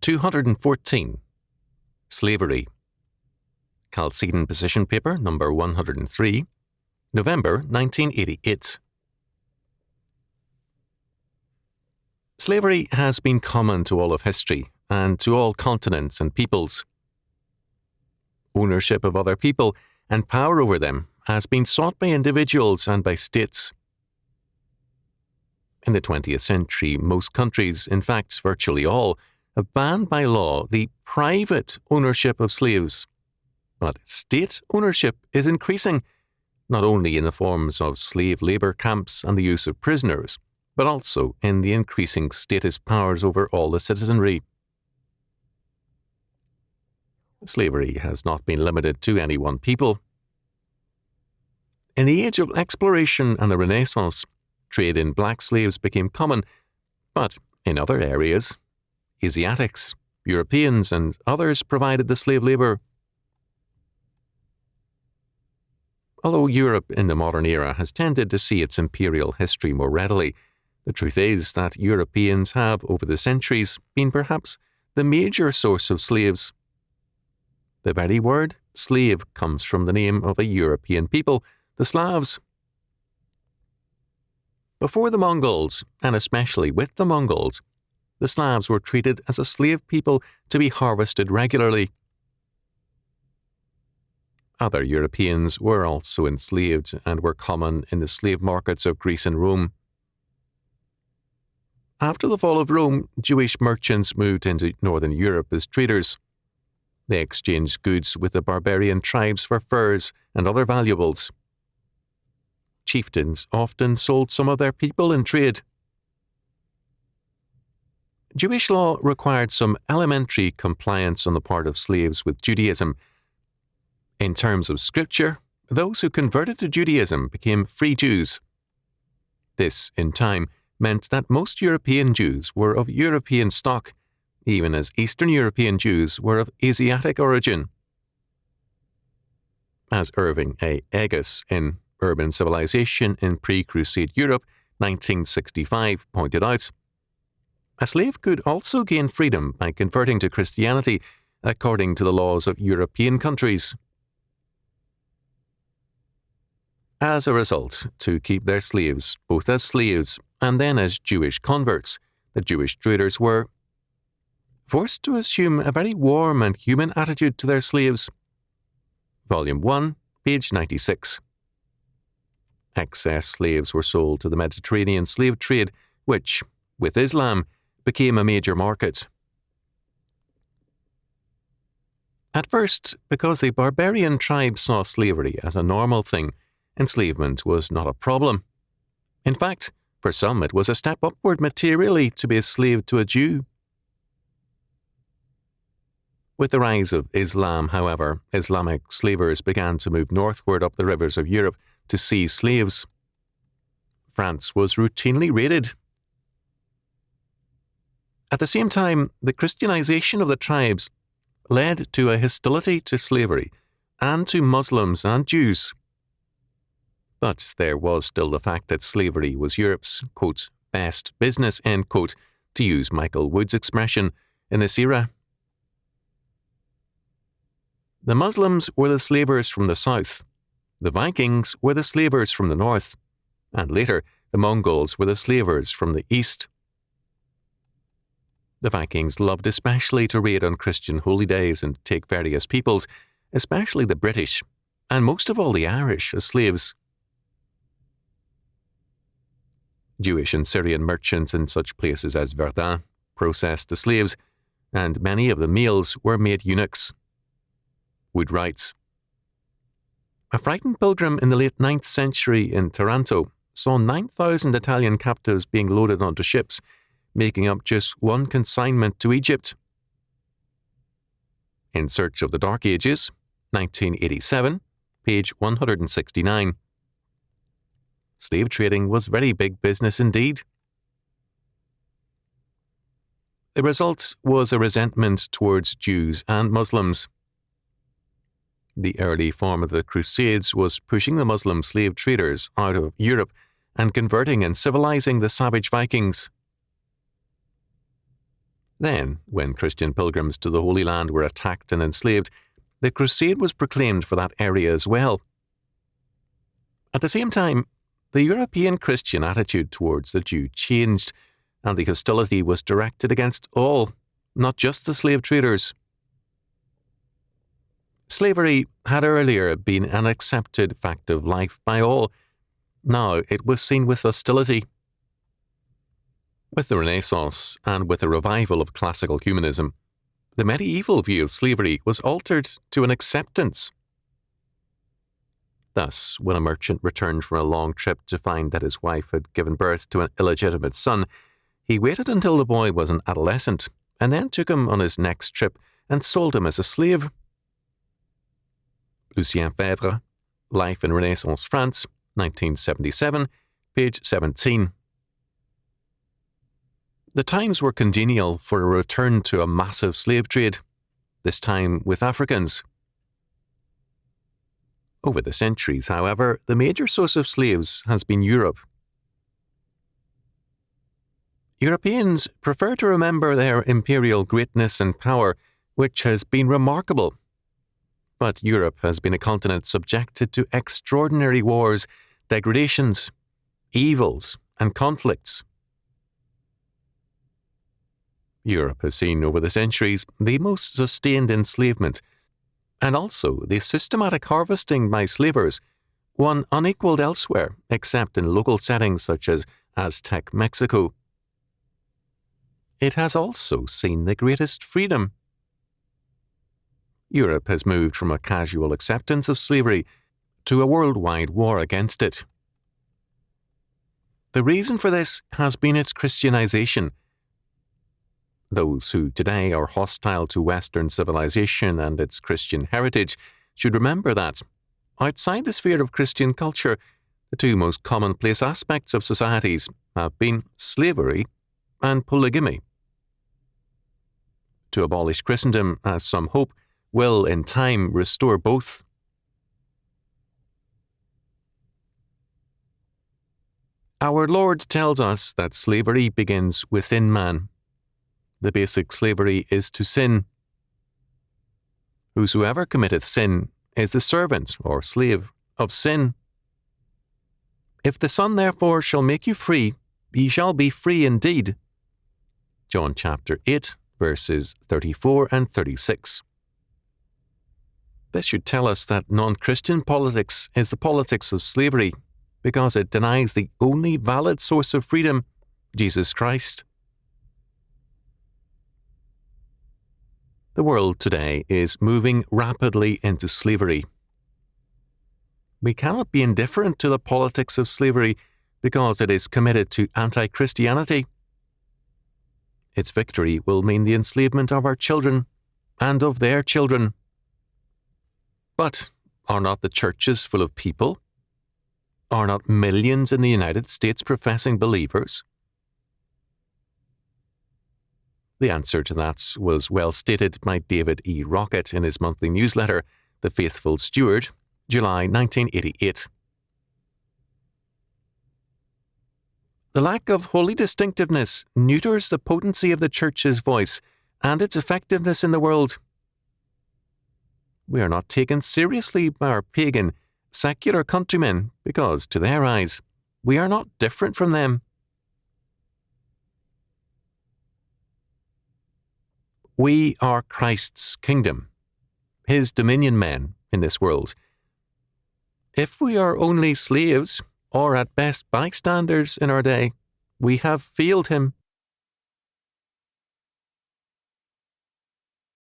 214. Slavery. Chalcedon Position Paper number 103, November 1988. Slavery has been common to all of history and to all continents and peoples. Ownership of other people and power over them has been sought by individuals and by states. In the 20th century, most countries, in fact virtually all, have banned by law the private ownership of slaves. But state ownership is increasing, not only in the forms of slave labour camps and the use of prisoners, but also in the increasing statist powers over all the citizenry. Slavery has not been limited to any one people. In the age of exploration and the Renaissance, trade in black slaves became common, but in other areas, Asiatics, Europeans, and others provided the slave labour. Although Europe in the modern era has tended to see its imperial history more readily, the truth is that Europeans have, over the centuries, been perhaps the major source of slaves. The very word slave comes from the name of a European people, the Slavs. Before the Mongols, and especially with the Mongols, the Slavs were treated as a slave people to be harvested regularly. Other Europeans were also enslaved and were common in the slave markets of Greece and Rome. After the fall of Rome, Jewish merchants moved into northern Europe as traders. They exchanged goods with the barbarian tribes for furs and other valuables. Chieftains often sold some of their people in trade. Jewish law required some elementary compliance on the part of slaves with Judaism. In terms of scripture, those who converted to Judaism became free Jews. This, in time, meant that most European Jews were of European stock, even as Eastern European Jews were of Asiatic origin. As Irving A. Egas in Urban Civilization in Pre-Crusade Europe, 1965, pointed out, a slave could also gain freedom by converting to Christianity according to the laws of European countries. As a result, to keep their slaves, both as slaves and then as Jewish converts, the Jewish traders were forced to assume a very warm and human attitude to their slaves. Volume 1, page 96. Excess slaves were sold to the Mediterranean slave trade, which, with Islam, became a major market. At first, because the barbarian tribes saw slavery as a normal thing, enslavement was not a problem. In fact, for some it was a step upward materially to be a slave to a Jew. With the rise of Islam, however, Islamic slavers began to move northward up the rivers of Europe to seize slaves. France was routinely raided. At the same time, the Christianization of the tribes led to a hostility to slavery and to Muslims and Jews. But there was still the fact that slavery was Europe's, quote, best business, end quote, to use Michael Wood's expression, in this era. The Muslims were the slavers from the south, the Vikings were the slavers from the north, and later the Mongols were the slavers from the east. The Vikings loved especially to raid on Christian holy days and take various peoples, especially the British, and most of all the Irish, as slaves. Jewish and Syrian merchants in such places as Verdun processed the slaves, and many of the males were made eunuchs. Wood writes, a frightened pilgrim in the late 9th century in Taranto saw 9,000 Italian captives being loaded onto ships, making up just one consignment to Egypt. In Search of the Dark Ages, 1987, page 169. Slave trading was very big business indeed. The result was a resentment towards Jews and Muslims. The early form of the Crusades was pushing the Muslim slave traders out of Europe and converting and civilizing the savage Vikings. Then, when Christian pilgrims to the Holy Land were attacked and enslaved, the crusade was proclaimed for that area as well. At the same time, the European Christian attitude towards the Jew changed, and the hostility was directed against all, not just the slave traders. Slavery had earlier been an accepted fact of life by all. Now it was seen with hostility. With the Renaissance and with the revival of classical humanism, the medieval view of slavery was altered to an acceptance. Thus, when a merchant returned from a long trip to find that his wife had given birth to an illegitimate son, he waited until the boy was an adolescent and then took him on his next trip and sold him as a slave. Lucien Febvre, Life in Renaissance France, 1977, page 17. The times were congenial for a return to a massive slave trade, this time with Africans. Over the centuries, however, the major source of slaves has been Europe. Europeans prefer to remember their imperial greatness and power, which has been remarkable. But Europe has been a continent subjected to extraordinary wars, degradations, evils, and conflicts. Europe has seen over the centuries the most sustained enslavement, and also the systematic harvesting by slavers, one unequalled elsewhere except in local settings such as Aztec Mexico. It has also seen the greatest freedom. Europe has moved from a casual acceptance of slavery to a worldwide war against it. The reason for this has been its Christianization. Those who today are hostile to Western civilization and its Christian heritage should remember that, outside the sphere of Christian culture, the two most commonplace aspects of societies have been slavery and polygamy. To abolish Christendom, as some hope, will in time restore both. Our Lord tells us that slavery begins within man. The basic slavery is to sin. Whosoever committeth sin is the servant or slave of sin. If the Son therefore shall make you free, ye shall be free indeed. John chapter 8, verses 34 and 36. This should tell us that non-Christian politics is the politics of slavery, because it denies the only valid source of freedom, Jesus Christ. The world today is moving rapidly into slavery. We cannot be indifferent to the politics of slavery because it is committed to anti-Christianity. Its victory will mean the enslavement of our children and of their children. But are not the churches full of people? Are not millions in the United States professing believers? The answer to that was well stated by David E. Rocket in his monthly newsletter, The Faithful Steward, July 1988. The lack of holy distinctiveness neuters the potency of the Church's voice and its effectiveness in the world. We are not taken seriously by our pagan, secular countrymen because, to their eyes, we are not different from them. We are Christ's kingdom, his dominion men in this world. If we are only slaves, or at best bystanders in our day, we have failed him.